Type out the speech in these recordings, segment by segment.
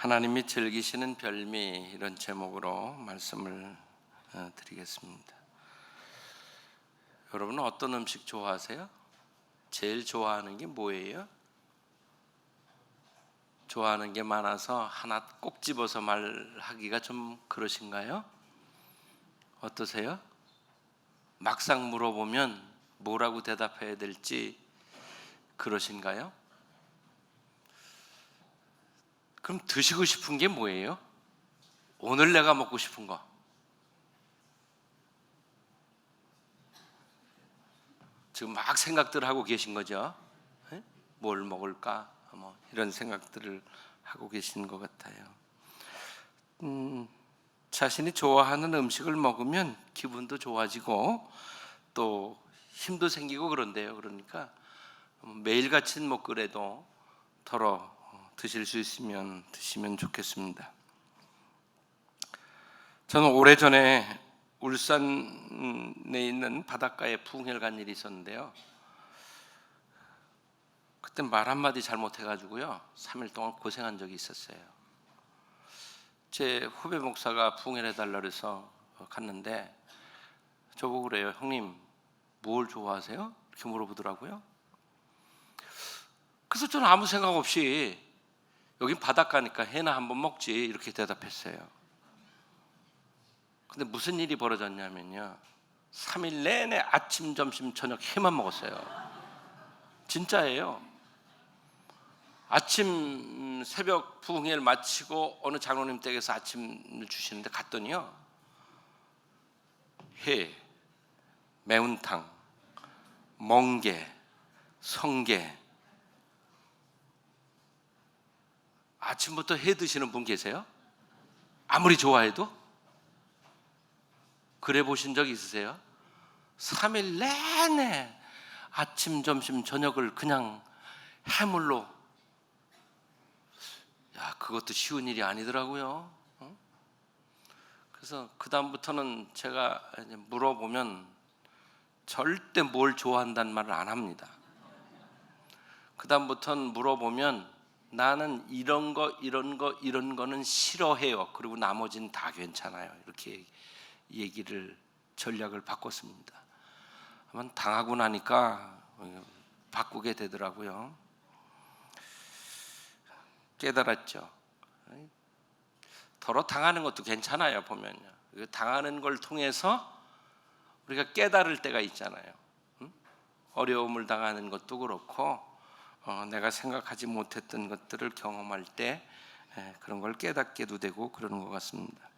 하나님이 즐기시는 별미, 이런 제목으로 말씀을 드리겠습니다. 여러분은 어떤 음식 좋아하세요? 제일 좋아하는 게 뭐예요? 좋아하는 게 많아서 하나 꼭 집어서 말하기가 좀 그러신가요? 어떠세요? 막상 물어보면 뭐라고 대답해야 될지 그러신가요? 그럼 드시고 싶은 게 뭐예요? 오늘 내가 먹고 싶은 거. 지금 막 생각들 하고 계신 거죠? 네? 뭘 먹을까? 이런 생각들을 하고 계신 것 같아요. 자신이 좋아하는 음식을 먹으면 기분도 좋아지고 또 힘도 생기고 그런데요. 그러니까 매일같이 그래도 덜어 드실 수 있으면 드시면 좋겠습니다. 저는 오래전에 울산에 있는 바닷가에 부흥회를 간 일이 있었는데요. 그때 말 한마디 잘못해가지고요 3일 동안 고생한 적이 있었어요. 제 후배 목사가 부흥회를 해달라 그래서 갔는데 저보고 그래요. 형님 뭘 좋아하세요? 이렇게 물어보더라고요. 그래서 저는 아무 생각 없이 여긴 바닷가니까 회나 한번 먹지 이렇게 대답했어요. 근데 무슨 일이 벌어졌냐면요 3일 내내 아침, 점심, 저녁 회만 먹었어요. 진짜예요. 아침 새벽 부흥회를 마치고 어느 장로님 댁에서 아침을 주시는데 갔더니요 회, 매운탕, 멍게, 성게. 아침부터 회 드시는 분 계세요? 아무리 좋아해도? 그래 보신 적 있으세요? 3일 내내 아침, 점심, 저녁을 그냥 해물로. 야, 그것도 쉬운 일이 아니더라고요. 그래서 그 다음부터는 제가 물어보면 절대 뭘 좋아한다는 말을 안 합니다. 그 다음부터는 물어보면 나는 이런 거는 싫어해요. 그리고 나머지는 다 괜찮아요. 이렇게 얘기를 전략을 바꿨습니다. 아마 당하고 나니까 바꾸게 되더라고요. 깨달았죠. 더러 당하는 것도 괜찮아요. 보면요. 당하는 걸 통해서 우리가 깨달을 때가 있잖아요. 어려움을 당하는 것도 그렇고 내가 생각하지 못했던 것들을 경험할 때 그런 걸 깨닫게도 되고 그러는 것 같습니다.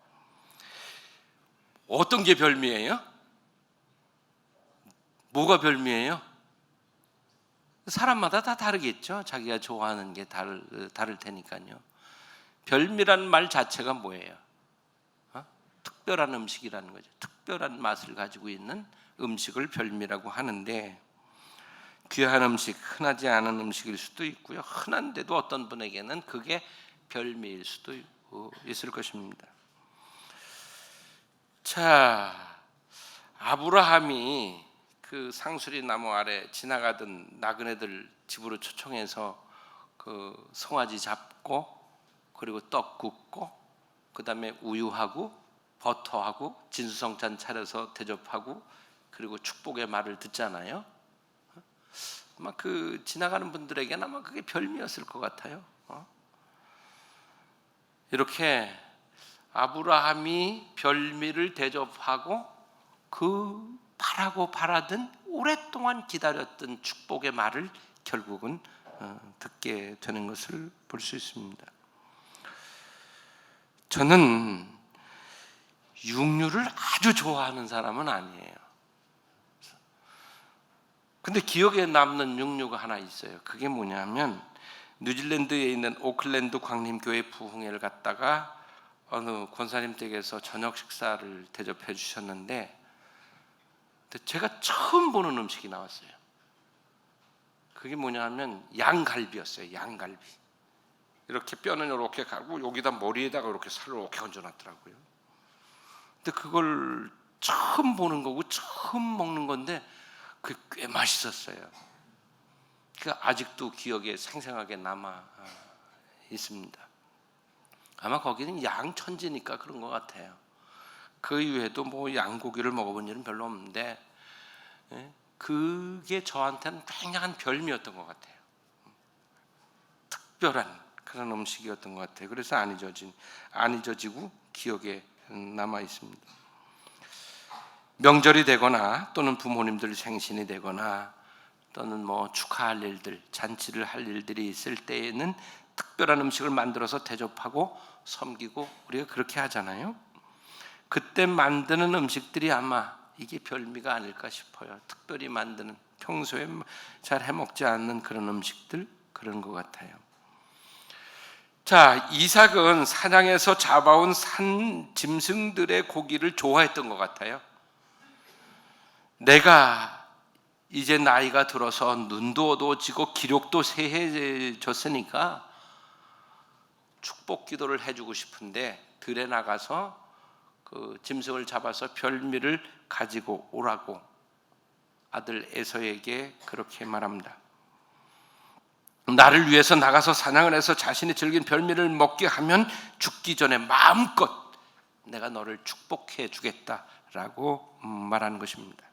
어떤 게 별미예요? 뭐가 별미예요? 사람마다 다 다르겠죠. 자기가 좋아하는 게 다를 테니까요. 별미라는 말 자체가 뭐예요? 특별한 음식이라는 거죠. 특별한 맛을 가지고 있는 음식을 별미라고 하는데 귀한 음식, 흔하지 않은 음식일 수도 있고요. 흔한데도 어떤 분에게는 그게 별미일 수도 있을 것입니다. 자, 아브라함이 그 상수리 나무 아래 지나가던 나그네들 집으로 초청해서 그 송아지 잡고 그리고 떡 굽고 그 다음에 우유하고 버터하고 진수성찬 차려서 대접하고 그리고 축복의 말을 듣잖아요. 아마 그 지나가는 분들에게는 아마 그게 별미였을 것 같아요. 이렇게 아브라함이 별미를 대접하고 그 바라던 오랫동안 기다렸던 축복의 말을 결국은 듣게 되는 것을 볼 수 있습니다. 저는 육류를 아주 좋아하는 사람은 아니에요. 근데 기억에 남는 육류가 하나 있어요. 그게 뭐냐면 뉴질랜드에 있는 오클랜드 광림교회 부흥회를 갔다가 어느 권사님 댁에서 저녁 식사를 대접해 주셨는데 제가 처음 보는 음식이 나왔어요. 그게 뭐냐면 양갈비였어요. 양갈비. 이렇게 뼈는 이렇게 가고 여기다 머리에다가 이렇게 살을 이렇게 얹어놨더라고요. 근데 그걸 처음 보는 거고 처음 먹는 건데 그게 꽤 맛있었어요. 그 아직도 기억에 생생하게 남아 있습니다. 아마 거기는 양천지니까 그런 것 같아요. 그 이외에도 뭐 양고기를 먹어본 일은 별로 없는데, 그게 저한테는 굉장한 별미였던 것 같아요. 특별한 그런 음식이었던 것 같아요. 그래서 안 잊어지고 기억에 남아 있습니다. 명절이 되거나 또는 부모님들 생신이 되거나 또는 뭐 축하할 일들, 잔치를 할 일들이 있을 때에는 특별한 음식을 만들어서 대접하고 섬기고 우리가 그렇게 하잖아요. 그때 만드는 음식들이 아마 이게 별미가 아닐까 싶어요. 특별히 만드는, 평소에 잘 해먹지 않는 그런 음식들, 그런 것 같아요. 자, 이삭은 사냥에서 잡아온 산 짐승들의 고기를 좋아했던 것 같아요. 내가 이제 나이가 들어서 눈도 어두워지고 기력도 쇠해졌으니까 축복 기도를 해주고 싶은데 들에 나가서 그 짐승을 잡아서 별미를 가지고 오라고 아들 에서에게 그렇게 말합니다. 나를 위해서 나가서 사냥을 해서 자신이 즐긴 별미를 먹게 하면 죽기 전에 마음껏 내가 너를 축복해 주겠다라고 말하는 것입니다.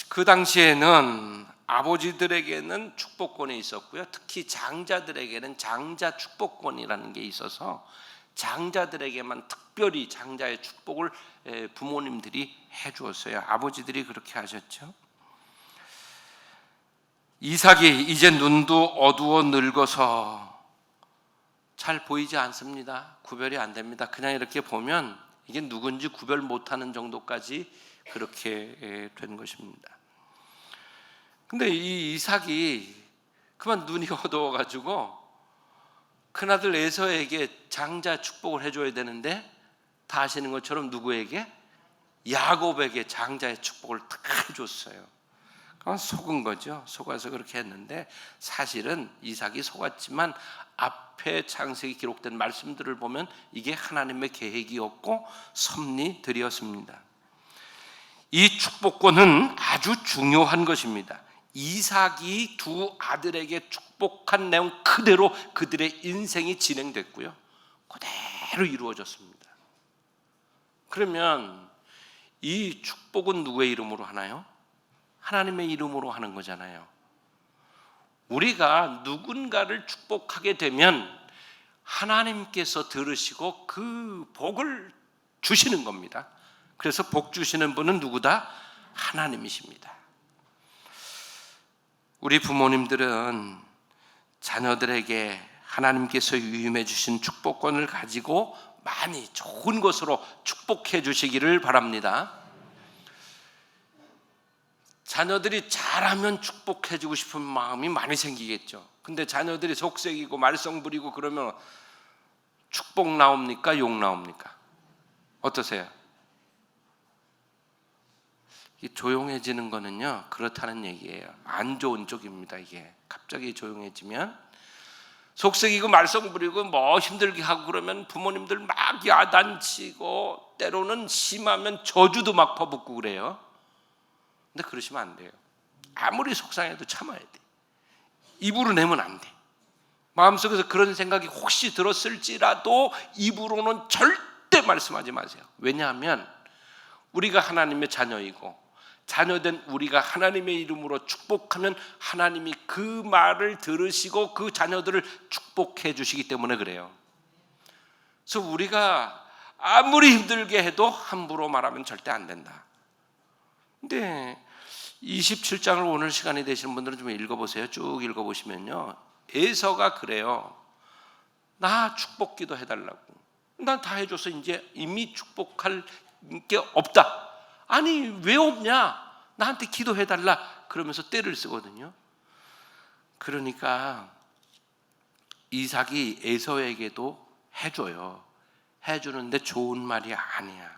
그 당시에는 아버지들에게는 축복권이 있었고요. 특히 장자들에게는 장자 축복권이라는 게 있어서 장자들에게만 특별히 장자의 축복을 부모님들이 해주었어요. 아버지들이 그렇게 하셨죠. 이삭이 이제 눈도 어두워 늙어서 잘 보이지 않습니다. 구별이 안 됩니다. 그냥 이렇게 보면 이게 누군지 구별 못하는 정도까지 그렇게 된 것입니다. 근데 이 이삭이 그만 눈이 어두워가지고 큰아들 에서에게 장자 축복을 해줘야 되는데 다 아시는 것처럼 누구에게? 야곱에게 장자의 축복을 딱 해줬어요. 그건 속은 거죠. 속아서 그렇게 했는데 사실은 이삭이 속았지만 앞에 창세기 기록된 말씀들을 보면 이게 하나님의 계획이었고 섭리들이었습니다. 이 축복권은 아주 중요한 것입니다. 이삭이 두 아들에게 축복한 내용 그대로 그들의 인생이 진행됐고요. 그대로 이루어졌습니다. 그러면 이 축복은 누구의 이름으로 하나요? 하나님의 이름으로 하는 거잖아요. 우리가 누군가를 축복하게 되면 하나님께서 들으시고 그 복을 주시는 겁니다. 그래서 복 주시는 분은 누구다? 하나님이십니다. 우리 부모님들은 자녀들에게 하나님께서 유임해 주신 축복권을 가지고 많이 좋은 것으로 축복해 주시기를 바랍니다. 자녀들이 잘하면 축복해 주고 싶은 마음이 많이 생기겠죠. 근데 자녀들이 속색이고 말썽 부리고 그러면 축복 나옵니까? 욕 나옵니까? 어떠세요? 조용해지는 거는요 그렇다는 얘기예요. 안 좋은 쪽입니다. 이게 갑자기 조용해지면 속색이고 말썽 부리고 뭐 힘들게 하고 그러면 부모님들 막 야단치고 때로는 심하면 저주도 막 퍼붓고 그래요. 근데 그러시면 안 돼요. 아무리 속상해도 참아야 돼. 입으로 내면 안 돼. 마음속에서 그런 생각이 혹시 들었을지라도 입으로는 절대 말씀하지 마세요. 왜냐하면 우리가 하나님의 자녀이고 자녀된 우리가 하나님의 이름으로 축복하면 하나님이 그 말을 들으시고 그 자녀들을 축복해 주시기 때문에 그래요. 그래서 우리가 아무리 힘들게 해도 함부로 말하면 절대 안 된다. 근데 27장을 오늘 시간이 되시는 분들은 좀 읽어보세요. 쭉 읽어보시면요 에서가 그래요. 나 축복기도 해달라고. 난 다 해줘서 이제 이미 축복할 게 없다. 아니 왜 없냐? 나한테 기도해달라. 그러면서 떼를 쓰거든요. 그러니까 이삭이 에서에게도 해줘요. 해주는데 좋은 말이 아니야.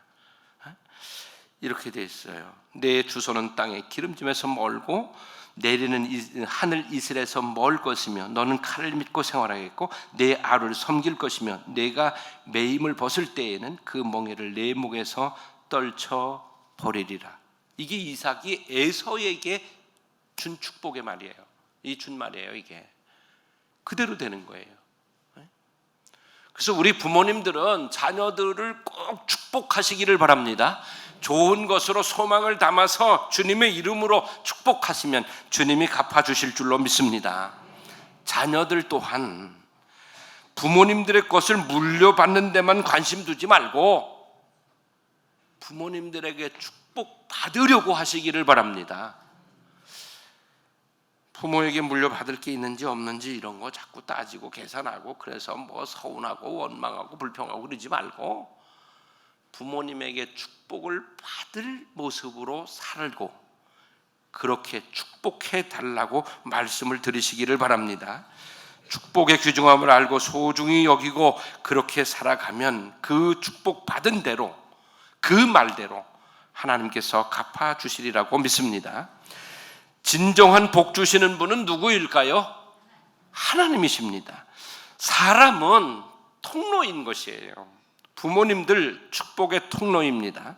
이렇게 돼 있어요. 내 주소는 땅에 기름짐에서 멀고 내리는 하늘 이슬에서 멀 것이며 너는 칼을 믿고 생활하겠고 내 아를 섬길 것이며 내가 매임을 벗을 때에는 그 멍에를 내 목에서 떨쳐 버리리라. 이게 이삭이 에서에게 준 축복의 말이에요. 이 준 말이에요. 이게 그대로 되는 거예요. 그래서 우리 부모님들은 자녀들을 꼭 축복하시기를 바랍니다. 좋은 것으로 소망을 담아서 주님의 이름으로 축복하시면 주님이 갚아주실 줄로 믿습니다. 자녀들 또한 부모님들의 것을 물려받는 데만 관심 두지 말고 부모님들에게 축복받으려고 하시기를 바랍니다. 부모에게 물려받을 게 있는지 없는지 이런 거 자꾸 따지고 계산하고 그래서 뭐 서운하고 원망하고 불평하고 그러지 말고 부모님에게 축복을 받을 모습으로 살고 그렇게 축복해 달라고 말씀을 들으시기를 바랍니다. 축복의 귀중함을 알고 소중히 여기고 그렇게 살아가면 그 축복받은 대로 그 말대로 하나님께서 갚아주시리라고 믿습니다. 진정한 복 주시는 분은 누구일까요? 하나님이십니다. 사람은 통로인 것이에요. 부모님들 축복의 통로입니다.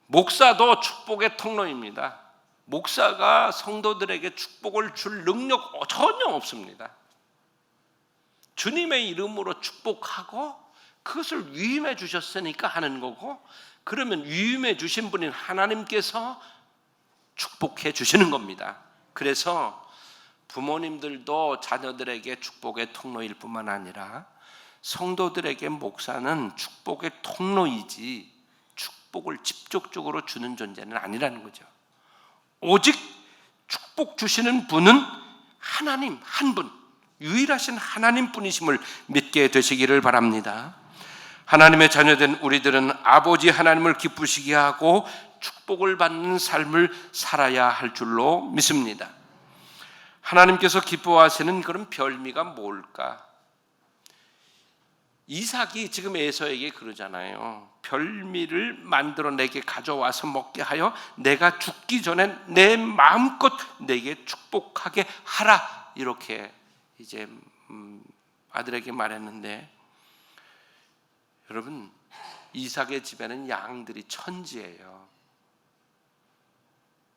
목사도 축복의 통로입니다. 목사가 성도들에게 축복을 줄 능력 전혀 없습니다. 주님의 이름으로 축복하고 그것을 위임해 주셨으니까 하는 거고, 그러면 위임해 주신 분인 하나님께서 축복해 주시는 겁니다. 그래서 부모님들도 자녀들에게 축복의 통로일 뿐만 아니라 성도들에게 목사는 축복의 통로이지 축복을 직접적으로 주는 존재는 아니라는 거죠. 오직 축복 주시는 분은 하나님 한 분, 유일하신 하나님 분이심을 믿게 되시기를 바랍니다. 하나님의 자녀된 우리들은 아버지 하나님을 기쁘시게 하고 축복을 받는 삶을 살아야 할 줄로 믿습니다. 하나님께서 기뻐하시는 그런 별미가 뭘까? 이삭이 지금 에서에게 그러잖아요. 별미를 만들어 내게 가져와서 먹게 하여 내가 죽기 전에 내 마음껏 내게 축복하게 하라, 이렇게 이제 아들에게 말했는데, 여러분, 이삭의 집에는 양들이 천지예요.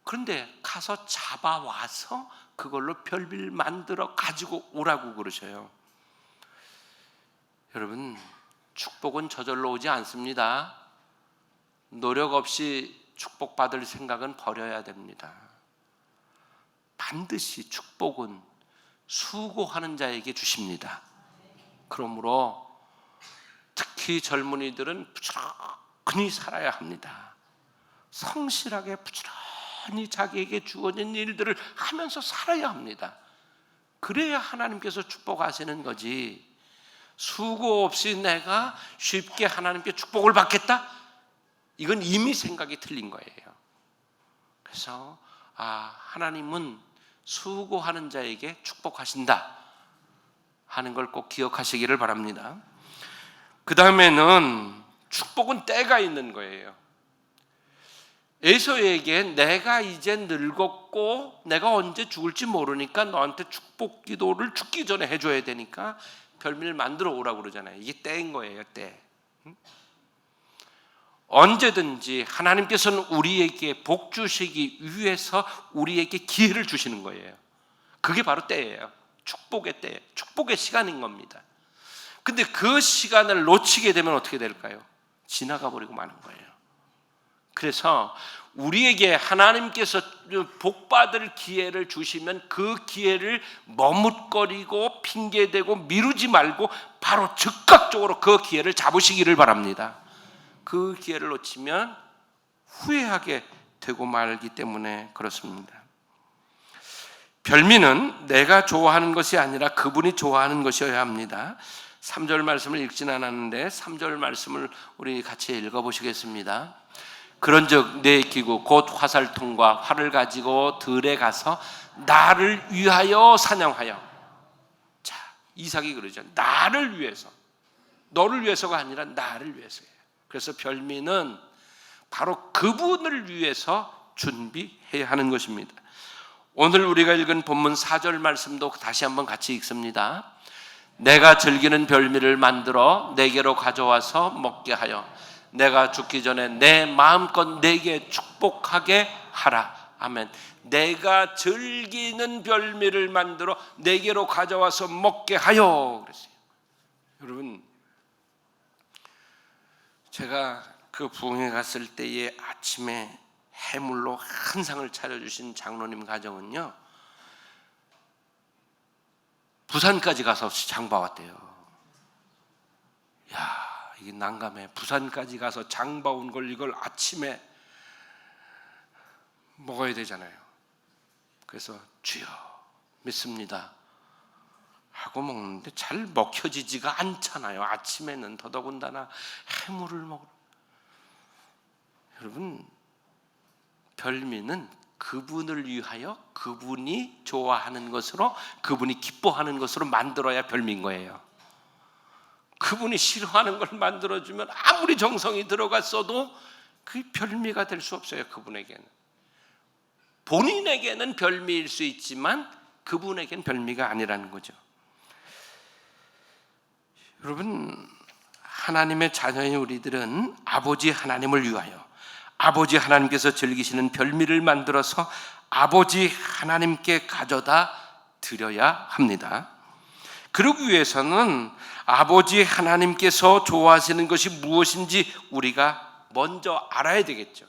그런데 가서 잡아와서 그걸로 별미를 만들어 가지고 오라고 그러셔요. 여러분, 축복은 저절로 오지 않습니다. 노력 없이 축복받을 생각은 버려야 됩니다. 반드시 축복은 수고하는 자에게 주십니다. 그러므로 특히 젊은이들은 부지런히 살아야 합니다. 성실하게 부지런히 자기에게 주어진 일들을 하면서 살아야 합니다. 그래야 하나님께서 축복하시는 거지, 수고 없이 내가 쉽게 하나님께 축복을 받겠다? 이건 이미 생각이 틀린 거예요. 그래서 하나님은 수고하는 자에게 축복하신다 하는 걸 꼭 기억하시기를 바랍니다. 그 다음에는 축복은 때가 있는 거예요. 에서에게 내가 이제 늙었고 내가 언제 죽을지 모르니까 너한테 축복 기도를 죽기 전에 해줘야 되니까 별미를 만들어 오라고 그러잖아요. 이게 때인 거예요, 때. 언제든지 하나님께서는 우리에게 복 주시기 위해서 우리에게 기회를 주시는 거예요. 그게 바로 때예요. 축복의 때, 축복의 시간인 겁니다. 근데 그 시간을 놓치게 되면 어떻게 될까요? 지나가 버리고 마는 거예요. 그래서 우리에게 하나님께서 복받을 기회를 주시면 그 기회를 머뭇거리고 핑계대고 미루지 말고 바로 즉각적으로 그 기회를 잡으시기를 바랍니다. 그 기회를 놓치면 후회하게 되고 말기 때문에 그렇습니다. 별미는 내가 좋아하는 것이 아니라 그분이 좋아하는 것이어야 합니다. 3절 말씀을 읽진 않았는데 3절 말씀을 우리 같이 읽어보시겠습니다. 그런즉 내 기구 곧 화살통과 활을 가지고 들에 가서 나를 위하여 사냥하여. 자, 이삭이 그러죠. 나를 위해서, 너를 위해서가 아니라 나를 위해서예요. 그래서 별미는 바로 그분을 위해서 준비해야 하는 것입니다. 오늘 우리가 읽은 본문 4절 말씀도 다시 한번 같이 읽습니다. 내가 즐기는 별미를 만들어 내게로 가져와서 먹게 하여 내가 죽기 전에 내 마음껏 내게 축복하게 하라. 아멘. 내가 즐기는 별미를 만들어 내게로 가져와서 먹게 하여 그랬어요. 여러분, 제가 그 부흥회 갔을 때에 아침에 해물로 한 상을 차려주신 장로님 가정은요, 부산까지 가서 장 봐왔대요. 야, 이게 난감해. 부산까지 가서 장 봐온 걸 이걸 아침에 먹어야 되잖아요. 그래서 주여 믿습니다 하고 먹는데 잘 먹혀지지가 않잖아요. 아침에는 더더군다나 해물을 먹으러. 여러분, 별미는 그분을 위하여 그분이 좋아하는 것으로, 그분이 기뻐하는 것으로 만들어야 별미인 거예요. 그분이 싫어하는 걸 만들어주면 아무리 정성이 들어갔어도 그게 별미가 될 수 없어요. 그분에게는. 본인에게는 별미일 수 있지만 그분에게는 별미가 아니라는 거죠. 여러분, 하나님의 자녀인 우리들은 아버지 하나님을 위하여 아버지 하나님께서 즐기시는 별미를 만들어서 아버지 하나님께 가져다 드려야 합니다. 그러기 위해서는 아버지 하나님께서 좋아하시는 것이 무엇인지 우리가 먼저 알아야 되겠죠.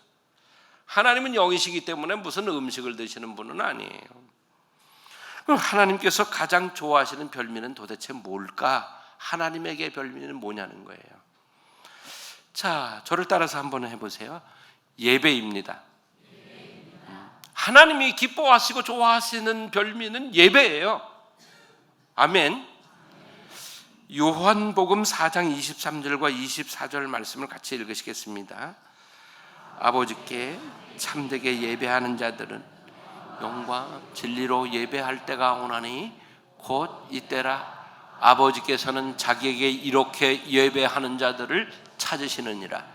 하나님은 영이시기 때문에 무슨 음식을 드시는 분은 아니에요. 그럼 하나님께서 가장 좋아하시는 별미는 도대체 뭘까? 하나님에게 별미는 뭐냐는 거예요. 자, 저를 따라서 한번 해보세요. 예배입니다. 하나님이 기뻐하시고 좋아하시는 별미는 예배예요. 아멘. 요한복음 4장 23절과 24절 말씀을 같이 읽으시겠습니다. 아버지께 참되게 예배하는 자들은 영과 진리로 예배할 때가 오나니 곧 이때라. 아버지께서는 자기에게 이렇게 예배하는 자들을 찾으시느니라.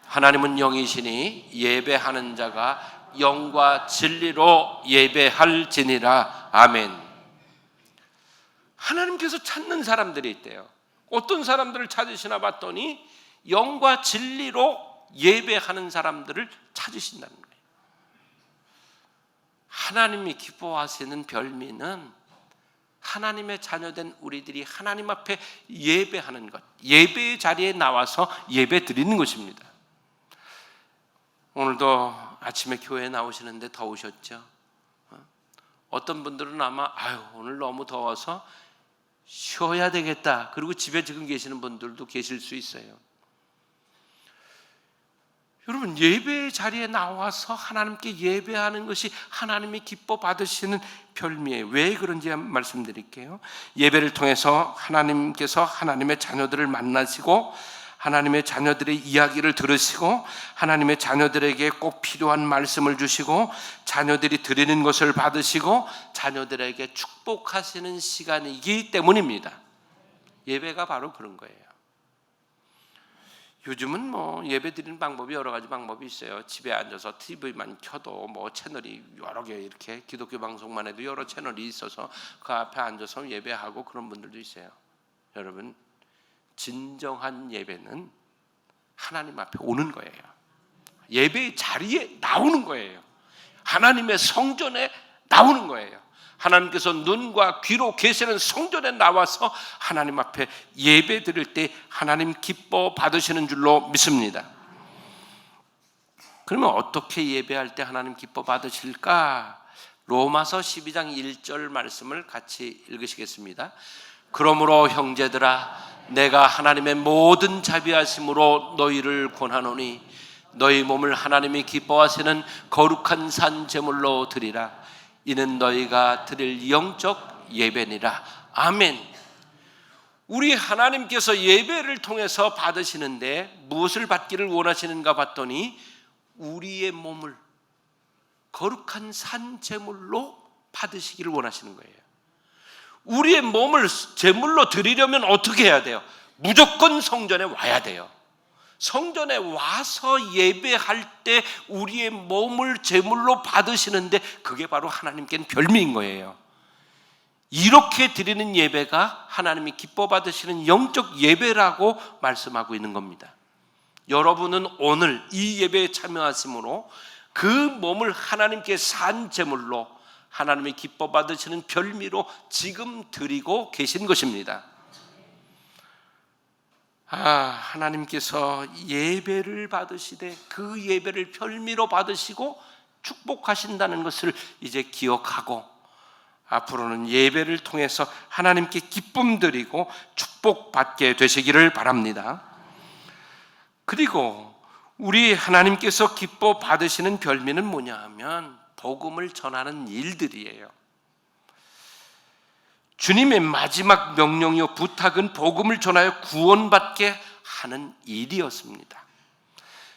하나님은 영이시니 예배하는 자가 영과 진리로 예배할지니라. 아멘. 하나님께서 찾는 사람들이 있대요. 어떤 사람들을 찾으시나 봤더니 영과 진리로 예배하는 사람들을 찾으신다는 거예요. 하나님이 기뻐하시는 별미는 하나님의 자녀된 우리들이 하나님 앞에 예배하는 것, 예배의 자리에 나와서 예배 드리는 것입니다. 오늘도 아침에 교회에 나오시는데 더우셨죠? 어떤 분들은 아마 오늘 너무 더워서 쉬어야 되겠다, 그리고 집에 지금 계시는 분들도 계실 수 있어요. 여러분, 예배의 자리에 나와서 하나님께 예배하는 것이 하나님이 기뻐 받으시는 별미예요. 왜 그런지 말씀드릴게요. 예배를 통해서 하나님께서 하나님의 자녀들을 만나시고 하나님의 자녀들의 이야기를 들으시고 하나님의 자녀들에게 꼭 필요한 말씀을 주시고 자녀들이 드리는 것을 받으시고 자녀들에게 축복하시는 시간이기 때문입니다. 예배가 바로 그런 거예요. 요즘은 예배 드리는 방법이 여러 가지 방법이 있어요. 집에 앉아서 TV만 켜도 채널이 여러 개, 이렇게 기독교 방송만 해도 여러 채널이 있어서 그 앞에 앉아서 예배하고 그런 분들도 있어요. 여러분, 진정한 예배는 하나님 앞에 오는 거예요. 예배의 자리에 나오는 거예요. 하나님의 성전에 나오는 거예요. 하나님께서 눈과 귀로 계시는 성전에 나와서 하나님 앞에 예배 드릴 때 하나님 기뻐 받으시는 줄로 믿습니다. 그러면 어떻게 예배할 때 하나님 기뻐 받으실까? 로마서 12장 1절 말씀을 같이 읽으시겠습니다. 그러므로 형제들아, 내가 하나님의 모든 자비하심으로 너희를 권하노니 너희 몸을 하나님이 기뻐하시는 거룩한 산 제물로 드리라. 이는 너희가 드릴 영적 예배니라. 아멘. 우리 하나님께서 예배를 통해서 받으시는데 무엇을 받기를 원하시는가 봤더니 우리의 몸을 거룩한 산 제물로 받으시기를 원하시는 거예요. 우리의 몸을 제물로 드리려면 어떻게 해야 돼요? 무조건 성전에 와야 돼요. 성전에 와서 예배할 때 우리의 몸을 제물로 받으시는데 그게 바로 하나님께는 별미인 거예요. 이렇게 드리는 예배가 하나님이 기뻐 받으시는 영적 예배라고 말씀하고 있는 겁니다. 여러분은 오늘 이 예배에 참여하심으로 그 몸을 하나님께 산 제물로 하나님이 기뻐 받으시는 별미로 지금 드리고 계신 것입니다. 하나님께서 예배를 받으시되 그 예배를 별미로 받으시고 축복하신다는 것을 이제 기억하고 앞으로는 예배를 통해서 하나님께 기쁨 드리고 축복받게 되시기를 바랍니다. 그리고 우리 하나님께서 기뻐 받으시는 별미는 뭐냐 하면 복음을 전하는 일들이에요. 주님의 마지막 명령이요 부탁은 복음을 전하여 구원받게 하는 일이었습니다.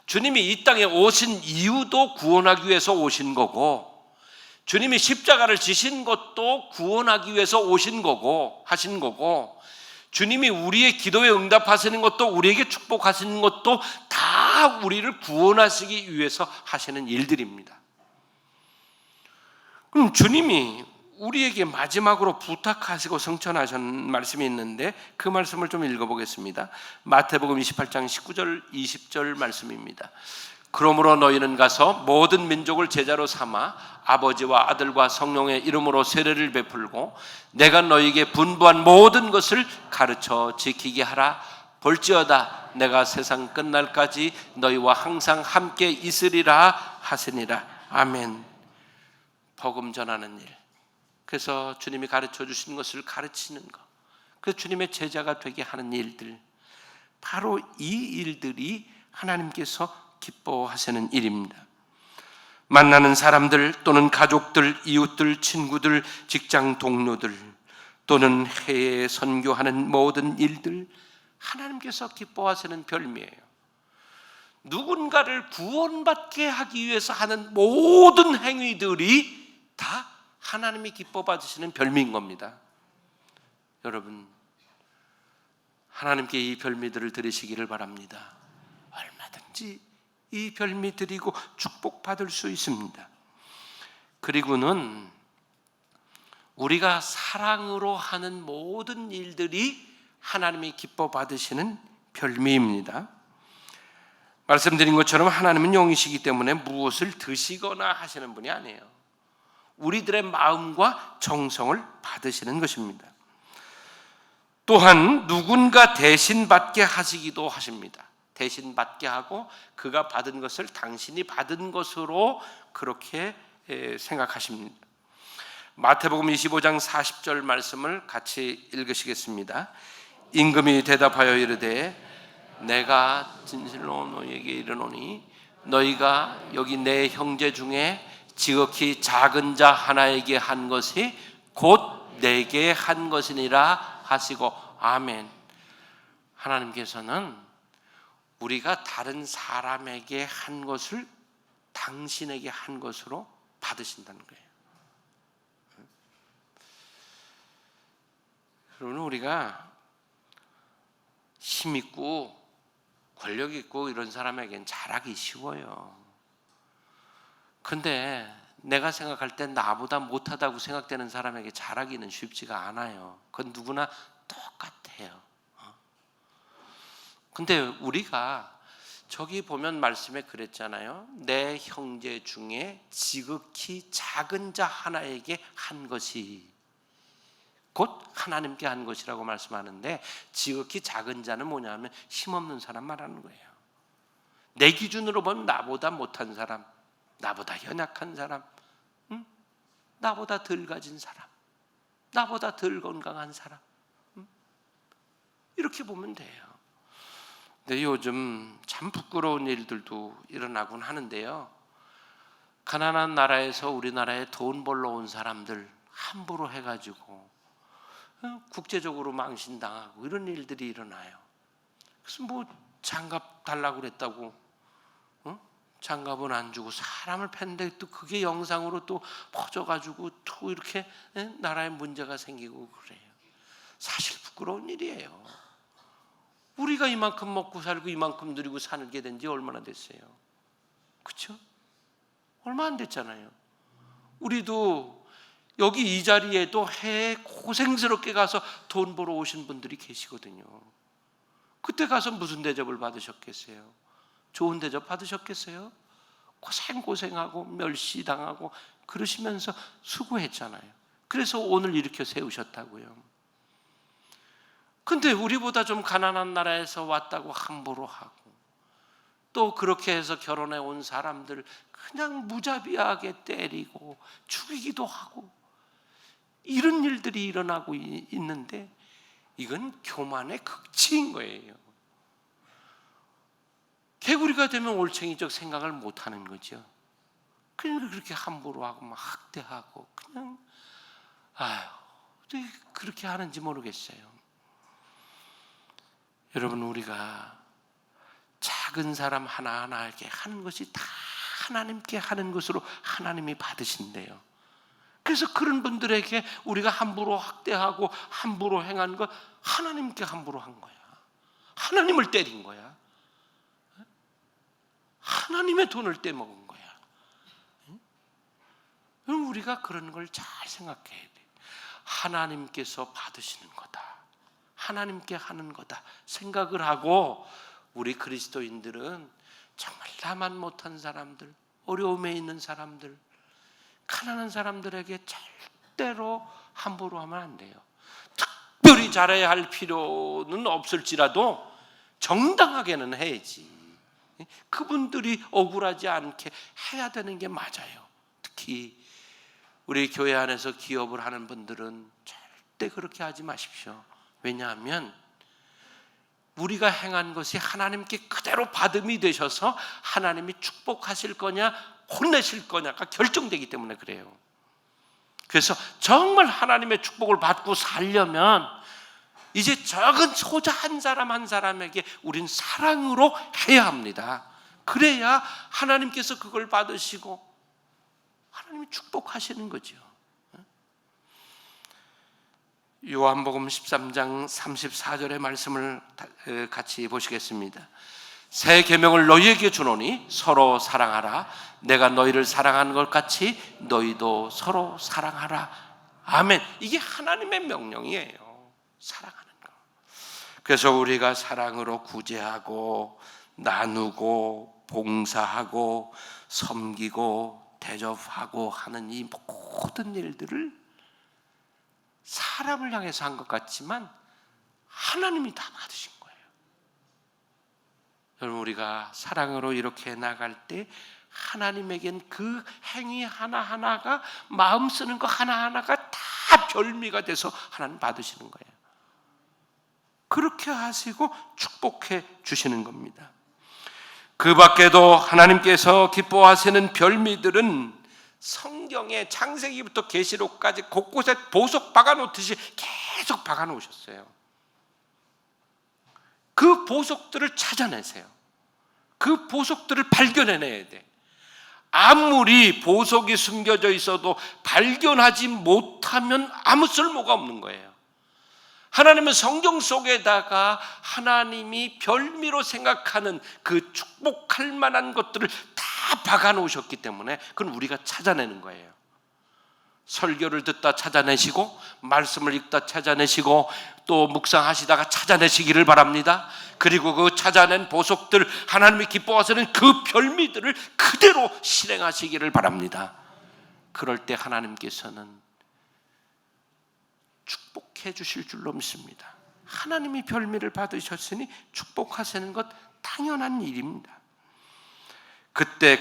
주님이 이 땅에 오신 이유도 구원하기 위해서 오신 거고, 주님이 십자가를 지신 것도 구원하기 위해서 오신 거고 하신 거고, 주님이 우리의 기도에 응답하시는 것도 우리에게 축복하시는 것도 다 우리를 구원하시기 위해서 하시는 일들입니다. 그럼 주님이 우리에게 마지막으로 부탁하시고 성천하신 말씀이 있는데 그 말씀을 좀 읽어보겠습니다. 마태복음 28장 19절 20절 말씀입니다. 그러므로 너희는 가서 모든 민족을 제자로 삼아 아버지와 아들과 성령의 이름으로 세례를 베풀고 내가 너희에게 분부한 모든 것을 가르쳐 지키게 하라. 볼지어다 내가 세상 끝날까지 너희와 항상 함께 있으리라 하시니라. 아멘. 복음 전하는 일, 그래서 주님이 가르쳐 주신 것을 가르치는 것, 그래서 주님의 제자가 되게 하는 일들, 바로 이 일들이 하나님께서 기뻐하시는 일입니다. 만나는 사람들 또는 가족들, 이웃들, 친구들, 직장 동료들 또는 해외에 선교하는 모든 일들, 하나님께서 기뻐하시는 별미예요. 누군가를 구원받게 하기 위해서 하는 모든 행위들이 다 하나님이 기뻐 받으시는 별미인 겁니다. 여러분, 하나님께 이 별미들을 드리시기를 바랍니다. 얼마든지 이 별미 드리고 축복받을 수 있습니다. 그리고는 우리가 사랑으로 하는 모든 일들이 하나님이 기뻐 받으시는 별미입니다. 말씀드린 것처럼 하나님은 영이시기 때문에 무엇을 드시거나 하시는 분이 아니에요. 우리들의 마음과 정성을 받으시는 것입니다. 또한 누군가 대신 받게 하시기도 하십니다. 대신 받게 하고 그가 받은 것을 당신이 받은 것으로 그렇게 생각하십니다. 마태복음 25장 40절 말씀을 같이 읽으시겠습니다. 임금이 대답하여 이르되 내가 진실로 너희에게 이르노니 너희가 여기 내 형제 중에 지극히 작은 자 하나에게 한 것이 곧 내게 한 것이니라 하시고 아멘. 하나님께서는 우리가 다른 사람에게 한 것을 당신에게 한 것으로 받으신다는 거예요. 여러분, 우리가 힘 있고 권력 있고 이런 사람에게는 잘하기 쉬워요. 근데 내가 생각할 땐 나보다 못하다고 생각되는 사람에게 잘하기는 쉽지가 않아요. 그건 누구나 똑같아요. 근데 우리가 저기 보면 말씀에 그랬잖아요. 내 형제 중에 지극히 작은 자 하나에게 한 것이 곧 하나님께 한 것이라고 말씀하는데, 지극히 작은 자는 뭐냐면 힘없는 사람 말하는 거예요. 내 기준으로 보면 나보다 못한 사람, 나보다 연약한 사람, 나보다 덜 가진 사람, 나보다 덜 건강한 사람, 이렇게 보면 돼요. 근데 요즘 참 부끄러운 일들도 일어나곤 하는데요. 가난한 나라에서 우리나라에 돈 벌러 온 사람들 함부로 해가지고 국제적으로 망신당하고 이런 일들이 일어나요. 그래서 뭐 장갑 달라고 그랬다고 장갑은 안 주고 사람을 팼는데 또 그게 영상으로 또 퍼져가지고 또 이렇게 나라에 문제가 생기고 그래요. 사실 부끄러운 일이에요. 우리가 이만큼 먹고 살고 이만큼 누리고 사는 게 된 지 얼마나 됐어요? 그렇죠? 얼마 안 됐잖아요. 우리도 여기 이 자리에도 해 고생스럽게 가서 돈 벌어 오신 분들이 계시거든요. 그때 가서 무슨 대접을 받으셨겠어요? 좋은 대접 받으셨겠어요? 고생하고 멸시당하고 그러시면서 수고했잖아요. 그래서 오늘 이렇게 세우셨다고요. 근데 우리보다 좀 가난한 나라에서 왔다고 함부로 하고, 또 그렇게 해서 결혼해 온 사람들 그냥 무자비하게 때리고 죽이기도 하고, 이런 일들이 일어나고 있는데 이건 교만의 극치인 거예요. 개구리가 되면 올챙이적 생각을 못하는 거죠. 그러니까 그렇게 함부로 하고 막 학대하고, 그냥 어떻게 그렇게 하는지 모르겠어요. 여러분, 우리가 작은 사람 하나하나에게 하는 것이 다 하나님께 하는 것으로 하나님이 받으신대요. 그래서 그런 분들에게 우리가 함부로 학대하고 함부로 행한 거 하나님께 함부로 한 거야. 하나님을 때린 거야. 하나님의 돈을 떼먹은 거야. 그럼 우리가 그런 걸 잘 생각해야 돼. 하나님께서 받으시는 거다, 하나님께 하는 거다 생각을 하고, 우리 그리스도인들은 정말 나만 못한 사람들, 어려움에 있는 사람들, 가난한 사람들에게 절대로 함부로 하면 안 돼요. 특별히 잘해야 할 필요는 없을지라도 정당하게는 해야지. 그분들이 억울하지 않게 해야 되는 게 맞아요. 특히 우리 교회 안에서 기업을 하는 분들은 절대 그렇게 하지 마십시오. 왜냐하면 우리가 행한 것이 하나님께 그대로 받음이 되셔서 하나님이 축복하실 거냐 혼내실 거냐가 결정되기 때문에 그래요. 그래서 정말 하나님의 축복을 받고 살려면 이제 적은 소자 한 사람 한 사람에게 우린 사랑으로 해야 합니다. 그래야 하나님께서 그걸 받으시고 하나님이 축복하시는 거죠. 요한복음 13장 34절의 말씀을 같이 보시겠습니다. 새 계명을 너희에게 주노니 서로 사랑하라. 내가 너희를 사랑한 것 같이 너희도 서로 사랑하라. 아멘. 이게 하나님의 명령이에요. 사랑하는 거. 그래서 우리가 사랑으로 구제하고 나누고 봉사하고 섬기고 대접하고 하는 이 모든 일들을 사람을 향해서 한 것 같지만 하나님이 다 받으신 거예요. 여러분, 우리가 사랑으로 이렇게 나갈 때 하나님에겐 그 행위 하나하나가, 마음 쓰는 거 하나하나가 다 별미가 돼서 하나님 받으시는 거예요. 그렇게 하시고 축복해 주시는 겁니다. 그 밖에도 하나님께서 기뻐하시는 별미들은 성경에 창세기부터 계시록까지 곳곳에 보석 박아놓듯이 계속 박아놓으셨어요. 그 보석들을 찾아내세요. 그 보석들을 발견해내야 돼. 아무리 보석이 숨겨져 있어도 발견하지 못하면 아무 쓸모가 없는 거예요. 하나님은 성경 속에다가 하나님이 별미로 생각하는 그 축복할 만한 것들을 다 박아놓으셨기 때문에 그건 우리가 찾아내는 거예요. 설교를 듣다 찾아내시고, 말씀을 읽다 찾아내시고, 또 묵상하시다가 찾아내시기를 바랍니다. 그리고 그 찾아낸 보석들, 하나님이 기뻐하시는 그 별미들을 그대로 실행하시기를 바랍니다. 그럴 때 하나님께서는 축복해 주실 줄로 믿습니다. 하나님이 별미를 받으셨으니 축복하시는 것 당연한 일입니다. 그때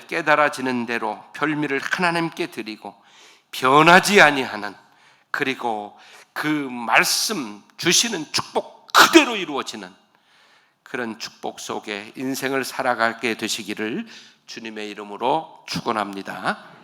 깨달아지는 대로 별미를 하나님께 드리고 변하지 아니하는, 그리고 그 말씀 주시는 축복 그대로 이루어지는 그런 축복 속에 인생을 살아가게 되시기를 주님의 이름으로 축원합니다.